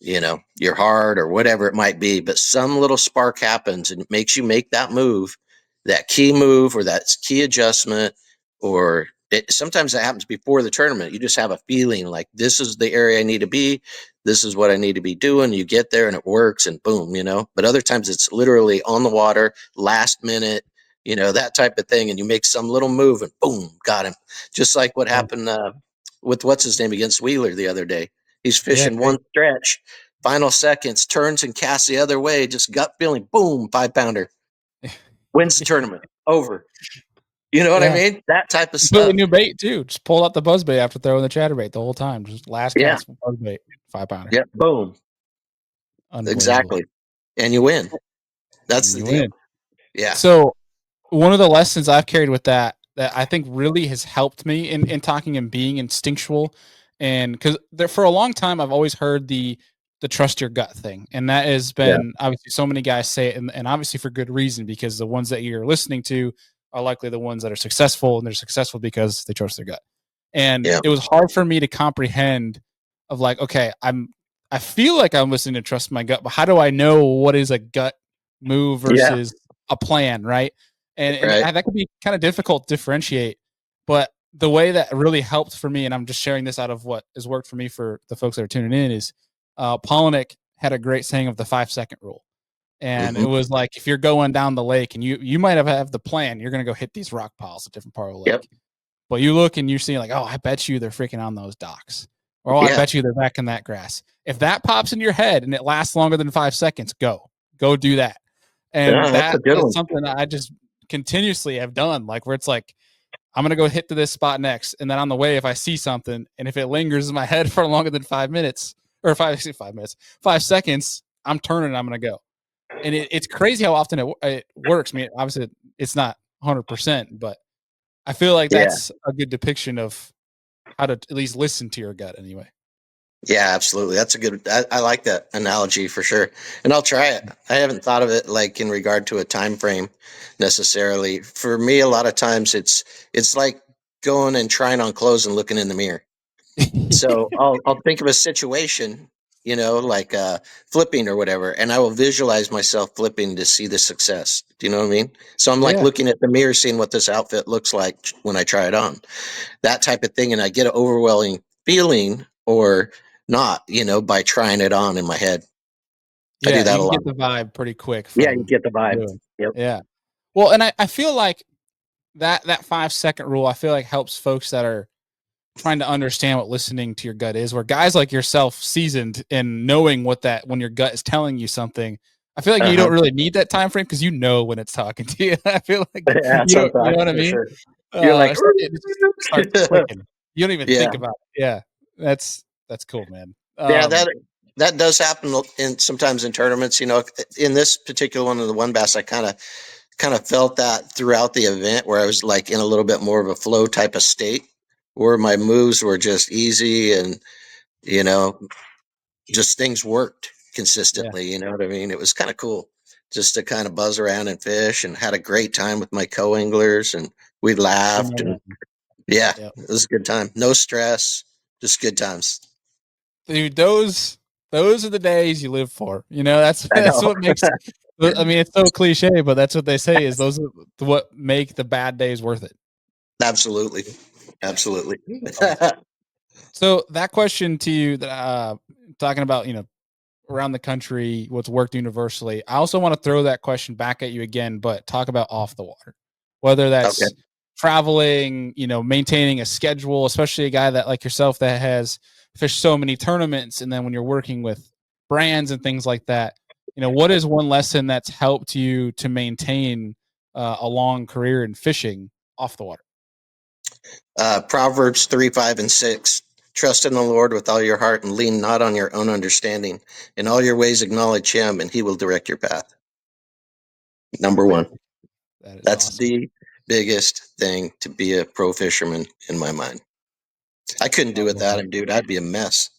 your heart or whatever it might be. But some little spark happens and it makes you make that move, that key move or that key adjustment, or sometimes that happens before the tournament. You just have a feeling like this is the area I need to be. This is what I need to be doing. You get there and it works and boom. But other times it's literally on the water, last minute, that type of thing. And you make some little move and boom, got him. Just like what yeah, happened with what's his name against Wheeler the other day. He's yeah, fishing great. one stretch, final seconds, turns and casts the other way, just gut feeling, boom, 5-pounder, wins the tournament, over. You know what I Yeah, mean? That type of completely stuff. new bait too. Just pull out the buzz bait after throwing the chatterbait the whole time. Just last Yeah. cast buzz bait, 5 pounder. Yeah. Boom. Unbelievable, Exactly. And you win. That's and the you deal. win. Yeah. So one of the lessons I've carried with that I think really has helped me in talking and being instinctual, and because there for a long time I've always heard the trust your gut thing, and that has Yeah. been obviously so many guys say it, and obviously for good reason, because the ones that you're listening to are likely the ones that are successful, and they're successful because they trust their gut. And Yeah. it was hard for me to comprehend of like, okay, I feel like I'm listening to trust my gut, but how do I know what is a gut move Yeah. versus a plan, right? Right. And that could be kind of difficult to differentiate. But the way that really helped for me, and I'm just sharing this out of what has worked for me for the folks that are tuning in, is Polinick had a great saying of the 5 second rule. And Mm-hmm. it was like, if you're going down the lake and you might have the plan, you're going to go hit these rock piles at different part of the Yep. lake. But you look and you're seeing like, oh, I bet you they're freaking on those docks. Or, oh, I Yeah. bet you they're back in that grass. If that pops in your head and it lasts longer than 5 seconds, go do that. And Yeah, that's a good that's one. something that I just continuously have done. Like where it's like, I'm gonna go hit to this spot next, and then on the way, if I see something, and if it lingers in my head for longer than 5 minutes or 5 minutes, 5 seconds, I'm turning. I'm gonna go, and it's crazy how often it works. I mean, obviously, it's not 100%, but I feel like Yeah. that's a good depiction of how to at least listen to your gut, anyway. Yeah, absolutely. That's a good. I like that analogy for sure, and I'll try it. I haven't thought of it like in regard to a time frame necessarily. For me, a lot of times it's like going and trying on clothes and looking in the mirror. So I'll think of a situation, like flipping or whatever, and I will visualize myself flipping to see the success. Do you know what I mean? So I'm like Yeah, looking at the mirror, seeing what this outfit looks like when I try it on, that type of thing, and I get an overwhelming feeling or not, by trying it on in my head. I do yeah, that you a can lot. get the vibe pretty quick Yeah, you from get the vibe. doing. Yep. Yeah, well, and I feel like that 5 second rule, I feel like helps folks that are trying to understand what listening to your gut is, where guys like yourself, seasoned in knowing what that when your gut is telling you something, I feel like you Uh-huh. don't really need that time frame because you know when it's talking to you. I feel like Yeah, you know sometimes what I for mean? sure. You're like, It just starts clicking. You don't even yeah. think about it. Yeah, that's cool, man. Yeah, that does happen in sometimes in tournaments. In this particular one of the one bass, I kind of felt that throughout the event, where I was like in a little bit more of a flow type of state, where my moves were just easy and you know just things worked Yeah, consistently. You know what I mean? It was kind of cool just to kind of buzz around and fish, and had a great time with my co-anglers, and we can laughed, and imagine. yeah, Yeah, it was a good time. No stress, just good times. dude, those are the days you live for. You know, that's I that's know. what makes. I mean, it's so cliche, but that's what they say is those are what make the bad days worth it. Absolutely. Yeah. Absolutely. So that question to you that talking about, around the country, what's worked universally. I also want to throw that question back at you again, but talk about off the water. Whether Okay. that's traveling, maintaining a schedule, especially a guy that like yourself that has fished so many tournaments, and then when you're working with brands and things like that, what is one lesson that's helped you to maintain a long career in fishing off the water? Proverbs 3, 5, and 6. Trust in the Lord with all your heart and lean not on your own understanding. In all your ways, acknowledge Him, and He will direct your path. Number Man, one. that is That's awesome. the biggest thing to be a pro fisherman in my mind. I couldn't I do love without that. Him, dude. I'd be a mess.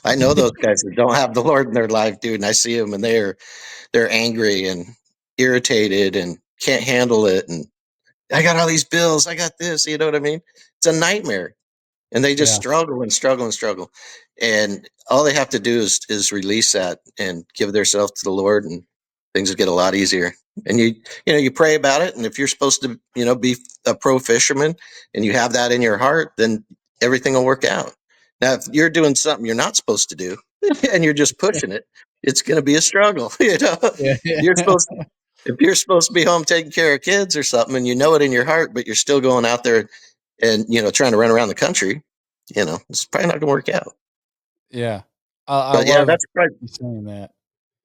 I know those guys that don't have the Lord in their life, dude, and I see them, and they're angry and irritated and can't handle it, and I got all these bills, I got this, you know what I mean? It's a nightmare. And they just Yeah, struggle and struggle and struggle. And all they have to do is release that and give themselves to the Lord, and things will get a lot easier. And you pray about it, and if you're supposed to, be a pro fisherman and you have that in your heart, then everything will work out. Now, if you're doing something you're not supposed to do and you're just pushing it, it's going to be a struggle. yeah, You're yeah. supposed if you're supposed to be home taking care of kids or something, and you know it in your heart, but you're still going out there and trying to run around the country, it's probably not going to work out. Yeah. I But yeah, love that's probably you saying that.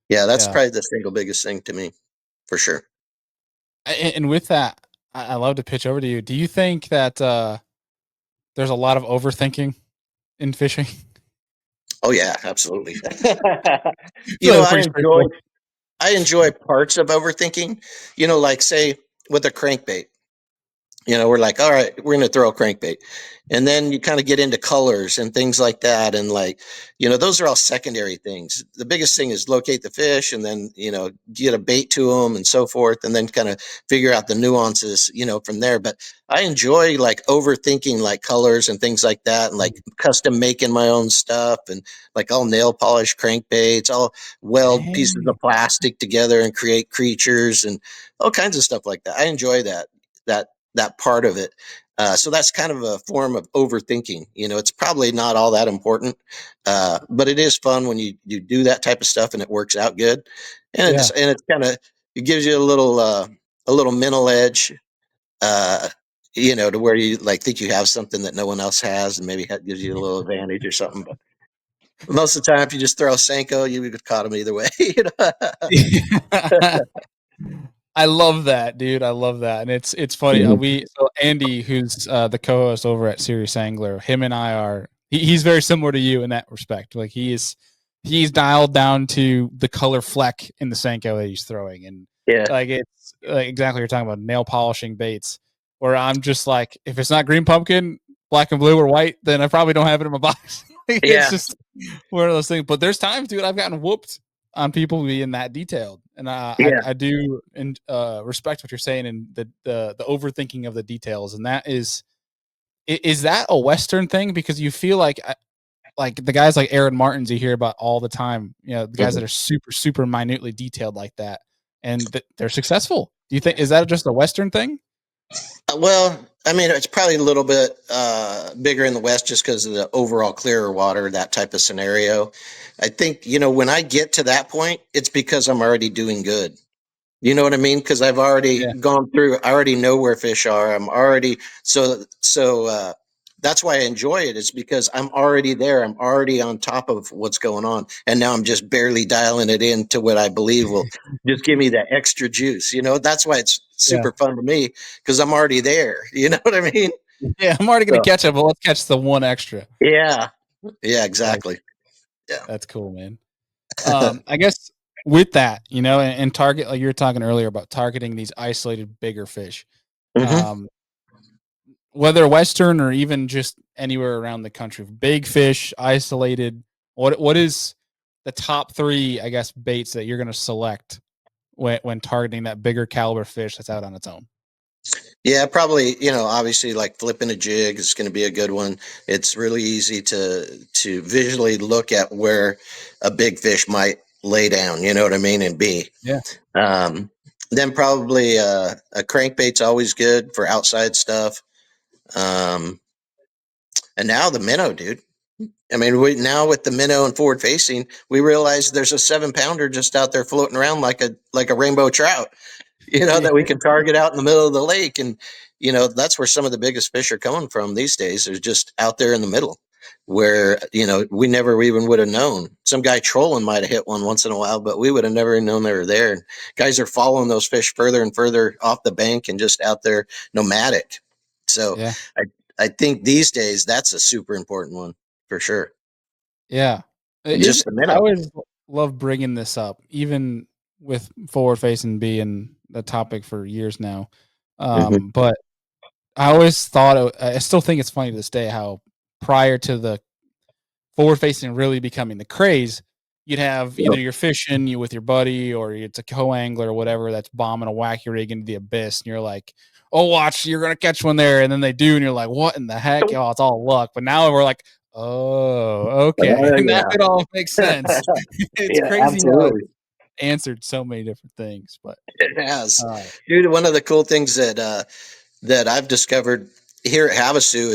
that's Yeah. probably the single biggest thing to me, for sure. And with that, I love to pitch over to you. Do you think that there's a lot of overthinking in fishing? Oh yeah, absolutely. I feel like we're I pretty enjoy straightforward. parts of overthinking. Like say with a crankbait. We're like, all right, we're going to throw a crankbait. And then you kind of get into colors and things like that. And like, those are all secondary things. The biggest thing is locate the fish and then, get a bait to them and so forth. And then kind of figure out the nuances, from there. But I enjoy like overthinking like colors and things like that. And like custom making my own stuff, and like all nail polish crankbaits, all weld pieces Dang. of plastic together and create creatures and all kinds of stuff like that. I enjoy that that part of it. So that's kind of a form of overthinking. It's probably not all that important, but it is fun when you do that type of stuff and it works out good. Yeah. It's kind of it gives you a little mental edge. Uh, to where you like think you have something that no one else has, and maybe that gives you a little advantage or something. But most of the time, if you just throw a Senko, you would have caught them either way. I love that, dude. I love that, and it's funny. Mhm. We so Andy, who's the co-host over at Serious Angler, him and I are. He's very similar to you in that respect. Like he's dialed down to the color fleck in the Senko that he's throwing, and Yeah, like it's like exactly what you're talking about, nail polishing baits. Where I'm just like, if it's not green pumpkin, black and blue, or white, then I probably don't have it in my box. It's yeah, just one of those things. But there's times, dude, I've gotten whooped on people being that detailed, and yeah. I do and respect what you're saying and the overthinking of the details, and that is that a Western thing because you feel like the guys like Aaron Martins you hear about all the time, the guys Mhm. that are super minutely detailed like that, and they're successful. Do you think is that just a Western thing? Well, I mean, it's probably a little bit bigger in the West just because of the overall clearer water, that type of scenario. I think, when I get to that point, it's because I'm already doing good. You know what I mean? Because I've already Yeah, gone through. I already know where fish are. I'm already that's why I enjoy it. It's because I'm already there. I'm already on top of what's going on, and now I'm just barely dialing it in to what I believe will just give me that extra juice. That's why it's yeah, super fun to me because I'm already there. You know what I mean? yeah. I'm already gonna So catch it, but let's catch the one extra. yeah, yeah, Like exactly. Yeah. that's cool, man. I guess with that, and target like you were talking earlier about targeting these isolated bigger fish. hmm Um, whether Western or even just anywhere around the country, big fish, isolated. What is the top three, I guess, baits that you're going to select when targeting that bigger caliber fish that's out on its own? Yeah, probably, obviously like flipping a jig is going to be a good one. It's really easy to visually look at where a big fish might lay down, you know what I mean, and be. Yeah, Um, then probably a crankbait's always good for outside stuff. Um, and now the minnow, dude. I mean, now with the minnow and forward facing, we realize there's a 7 pounder just out there floating around like a rainbow trout. yeah, That we can target out in the middle of the lake. And, that's where some of the biggest fish are coming from these days. They're just out there in the middle where, we never even would have known. Some guy trolling might have hit one once in a while, but we would have never known they were there. And guys are following those fish further and further off the bank and just out there nomadic. So yeah, I, I think these days that's a super important one for sure. yeah. And Is just the I minnow. always love bringing this up, even with forward facing being the topic for years now. hmm But I always thought I still think it's funny to this day how prior to the forward facing really becoming the craze, you'd have either you're fishing you with your buddy or it's a co-angler or whatever that's bombing a wacky rig into the abyss, and you're like, "Oh, watch, you're gonna catch one there," and then they do, and you're like, "What in the heck? Oh, it's all luck." But now we're like, "Oh, okay, now Yeah. it all makes sense." It's Yeah, crazy how absolutely. it's answered so many different things, but It has. uh, Dude, one of the cool things that I've discovered here at Havasu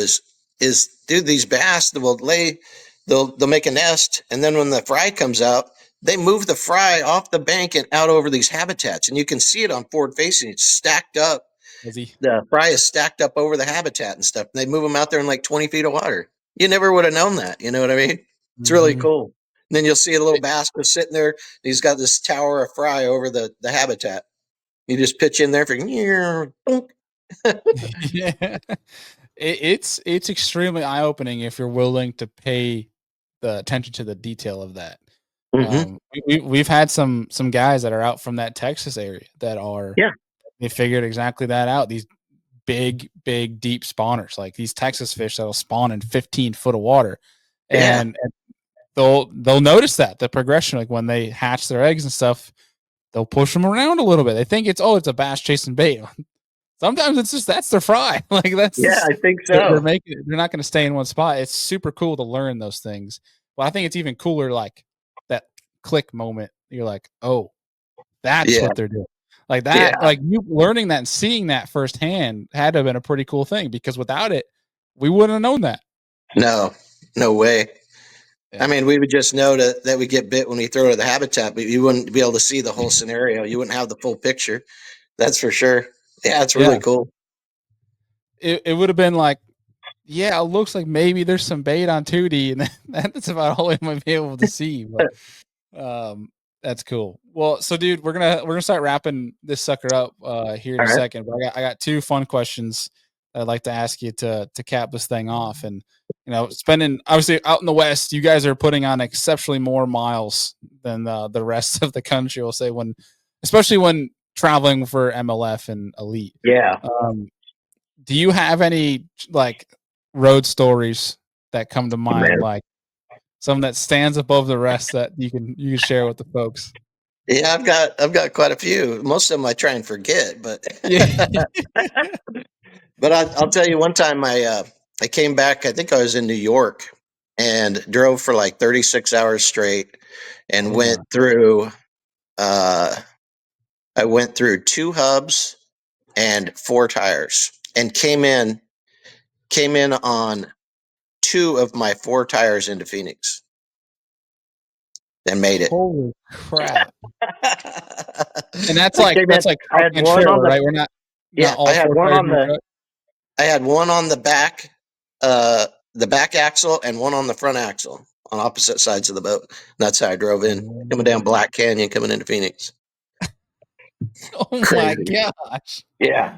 is dude, these bass that will they'll make a nest, and then when the fry comes out, they move the fry off the bank and out over these habitats, and you can see it on forward facing. It's stacked up. was he? The fry is stacked up over the habitat and stuff. And they move them out there in like 20 feet of water. You never would have known that. You know what I mean? It's really Mhm. cool. And then you'll see a little bass just sitting there. He's got this tower of fry over the habitat. You just pitch in there for Yeah. It's extremely eye opening if you're willing to pay the attention to the detail of that. mm-hmm. We've had some guys that are out from that Texas area that are Yeah, they figured exactly that out. These big deep spawners, like these Texas fish that'll spawn in 15 foot of water, yeah, and they'll notice that the progression, like when they hatch their eggs and stuff, they'll push them around a little bit. They think it's a bass chasing bait. Sometimes it's just that's their fry. Like that's yeah. just I think they're so. making they're not going to stay in one spot. It's super cool to learn those things. But I think it's even cooler like that click moment. You're like, oh, that's Yeah, what they're doing. Like yeah. that, like you learning that and seeing that firsthand had to have been a pretty cool thing because without it, we wouldn't have known that. No, no way. I Yeah. mean, we would just know that we get bit when we throw to the habitat, but you wouldn't be able to see the whole scenario. You wouldn't have the full picture. That's for sure. Yeah, it's Yeah. really cool. it would have been like, yeah, it looks like maybe there's some bait on 2D, and that's about all we might be able to see. But um, that's cool. Well, so dude, we're gonna start wrapping this sucker up here in All a right. second. But I got two fun questions that I'd like to ask you to cap this thing off. And spending obviously out in the West, you guys are putting on exceptionally more miles than the rest of the country. We'll say especially when traveling for MLF and Elite. Yeah. Um, do you have any like road stories that come to mind, Man. like something that stands above the rest that you can share with the folks? Yeah, I've got quite a few. Most of them I try and forget, but Yeah. but I'll tell you one time I came back. I think I was in New York and drove for like 36 hours straight and Oh my. uh I went through two hubs and four tires and came in on two of my four tires into Phoenix and made it. Holy crap. And that's I like came in. that's like I truck had and one on trailer, the right? We're not yeah. all four tires in the truck. I had one on uh, the back axle, and one on the front axle on opposite sides of the boat. And that's how I drove in, coming down Oh, Black Canyon, coming into Phoenix. oh my Crazy. gosh. Yeah.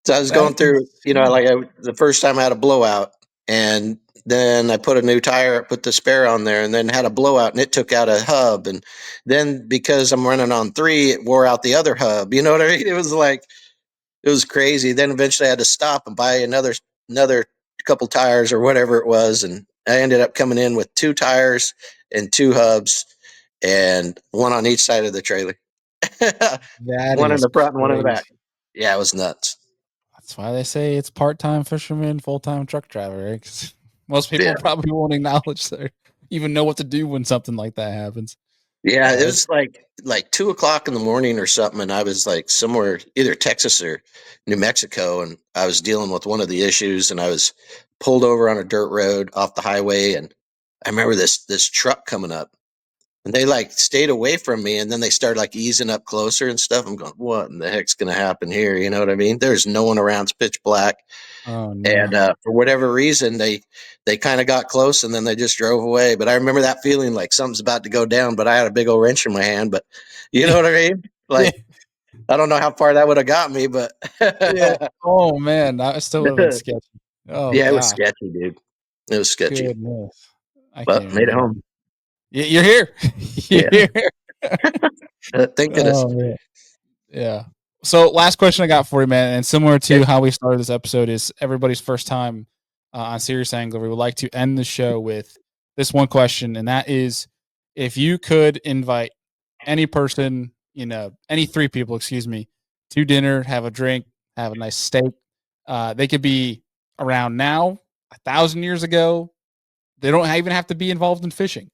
So I was That's going through, insane. the first time I had a blowout, and then I put a new tire, put the spare on there, and then had a blowout, and it took out a hub, and then because I'm running on three, it wore out the other hub. You know what I mean? It was crazy. Then eventually I had to stop and buy another couple tires or whatever it was, and I ended up coming in with two tires and two hubs, and one on each side of the trailer, That one in is the front and one in the crazy. back. Yeah, it was nuts. That's why they say it's part-time fisherman, full-time truck driver, right? 'Cause most people Yeah, probably won't acknowledge or even know what to do when something like that happens. yeah. It That's was like 2 o'clock in the morning or something, and I was like somewhere either Texas or New Mexico, and I was dealing with one of the issues, and I was pulled over on a dirt road off the highway, and I remember this truck coming up. And they like stayed away from me, and then they started like easing up closer and stuff. I'm going, what in the heck's going to happen here? You know what I mean? There's no one around. It's pitch black, oh and no. for whatever reason, they kind of got close, and then they just drove away. But I remember that feeling like something's about to go down. But I had a big old wrench in my hand. But you know what I mean? Yeah. Like I don't know how far that would have got me, but Yeah. Oh man, that still would have been sketchy. Oh yeah, it was gosh. sketchy, dude. It was sketchy, Goodness. I can't but even made it home. imagine. You're here. You're Yeah, here. thank goodness. Oh man. Yeah. So last question I got for you, man, and similar Okay. to how we started this episode is everybody's first time on Serious Angler. We would like to end the show with this one question, and that is, if you could invite any person, any three people, excuse me, to dinner, have a drink, have a nice steak. They could be around now, 1,000 years ago. They don't even have to be involved in fishing.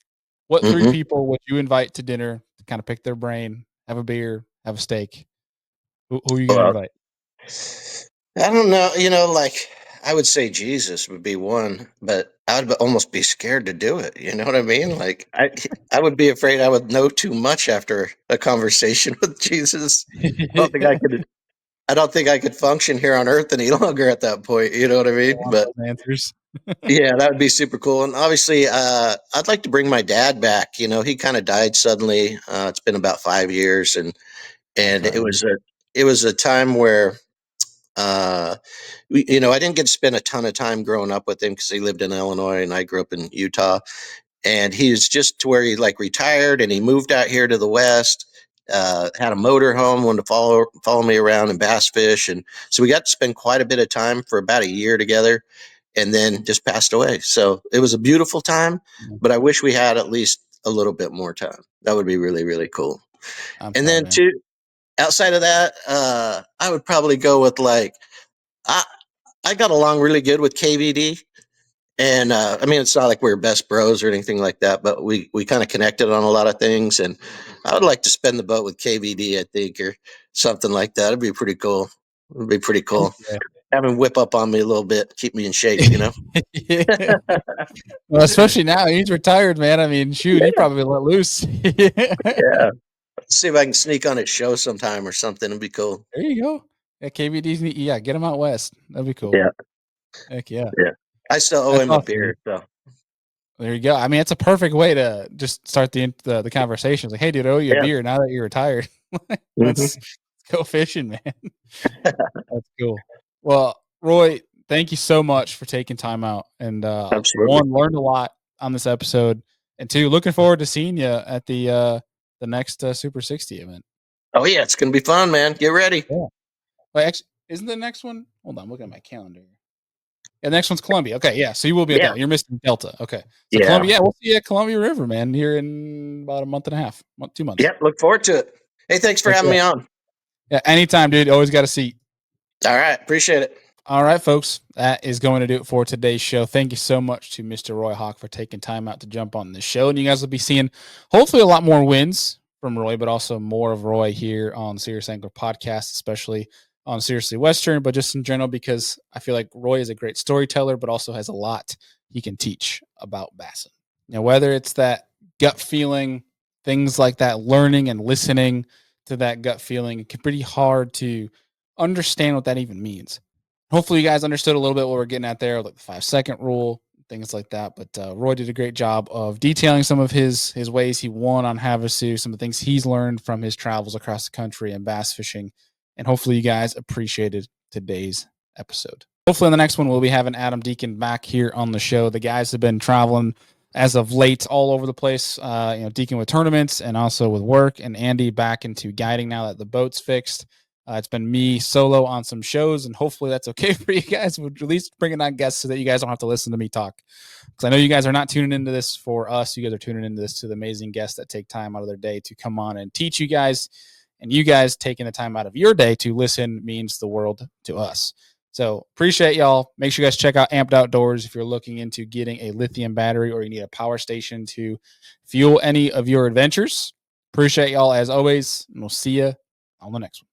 What three Hmm. people would you invite to dinner to kind of pick their brain, have a beer, have a steak? Who are you gonna Well, invite? I don't know. Like I would say Jesus would be one, but I would almost be scared to do it. You know what I mean? Like I would be afraid I would know too much after a conversation with Jesus. I don't think I could. I don't think I could function here on Earth any longer at that point. You know what I Don't mean? want But those answers. yeah, that would be super cool. And obviously, I'd like to bring my dad back. He kind of died suddenly. It's been about 5 years, and Okay. it was a time where. Uh, I didn't get to spend a ton of time growing up with him because he lived in Illinois and I grew up in Utah. And he was just to where he like retired and he moved out here to the West. Had a motor home, wanted to follow me around and bass fish, and so we got to spend quite a bit of time for about a year together, and then just passed away. So it was a beautiful time, Mm, but I wish we had at least a little bit more time. That would be really really cool. I'm And sorry, then man. two outside of that, I would probably go with like I I got along really good with KVD. And I mean, it's not like we're best bros or anything like that, but we kind of connected on a lot of things. And I would like to spend the boat with KVD, I think, or something like that. It'd be pretty cool. It'd be pretty Heck cool. yeah. Have him whip up on me a little bit, keep me in shape. Yeah. Well, especially now, he's retired, man. I mean, shoot, he Yeah. probably let loose. Yeah. See if I can sneak on his show sometime or something. It'd be cool. There you go. Yeah, KVD's neat. Yeah, get him out west. That'd be cool. Yeah. Heck yeah. Yeah. I still owe That's him a awesome, man. beer. So There you go. I mean, it's a perfect way to just start the conversation. It's like, hey, dude, I owe you a yeah. beer now that you're retired. let's, Hmm. let's go fishing, man. That's cool. Well, Roy, thank you so much for taking time out. And Absolutely. one, learned a lot on this episode, and two, looking forward to seeing you at the next Super 60 event. Oh yeah, it's gonna be fun, man. Get ready. Yeah. Wait, actually, isn't the next one? Hold on, I'm looking at my calendar. Yeah, the next one's Columbia. Okay, yeah. So you will be at that Yeah. one. You're missing Delta. Okay. So Yeah. Columbia, yeah, we'll see you at Columbia River, man, here in about a month and a half, 2 months. Yep. Look forward to it. Hey, thanks for Heck having yeah. me on. Yeah, anytime, dude. Always got a seat. All right. Appreciate it. All right, folks. That is going to do it for today's show. Thank you so much to Mr. Roy Hawk for taking time out to jump on the show. And you guys will be seeing hopefully a lot more wins from Roy, but also more of Roy here on Serious Angler Podcast, especially on Seriously Western, but just in general, because I feel like Roy is a great storyteller, but also has a lot he can teach about bassing. You know, whether it's that gut feeling, things like that, learning and listening to that gut feeling, it can be pretty hard to understand what that even means. Hopefully, you guys understood a little bit what we're getting at there, like the 5-second rule, things like that. But Roy did a great job of detailing some of his ways he won on Havasu, some of the things he's learned from his travels across the country and bass fishing. And hopefully, you guys appreciated today's episode. Hopefully, in the next one, we'll be having Adam Deacon back here on the show. The guys have been traveling as of late all over the place, Deacon with tournaments and also with work, and Andy back into guiding now that the boat's fixed. It's been me solo on some shows, and hopefully that's okay for you guys. We're at least bringing on guests so that you guys don't have to listen to me talk. Because I know you guys are not tuning into this for us. You guys are tuning into this to the amazing guests that take time out of their day to come on and teach you guys. And you guys taking the time out of your day to listen means the world to us. So appreciate y'all. Make sure you guys check out Amped Outdoors if you're looking into getting a lithium battery or you need a power station to fuel any of your adventures. Appreciate y'all as always, and we'll see you on the next one.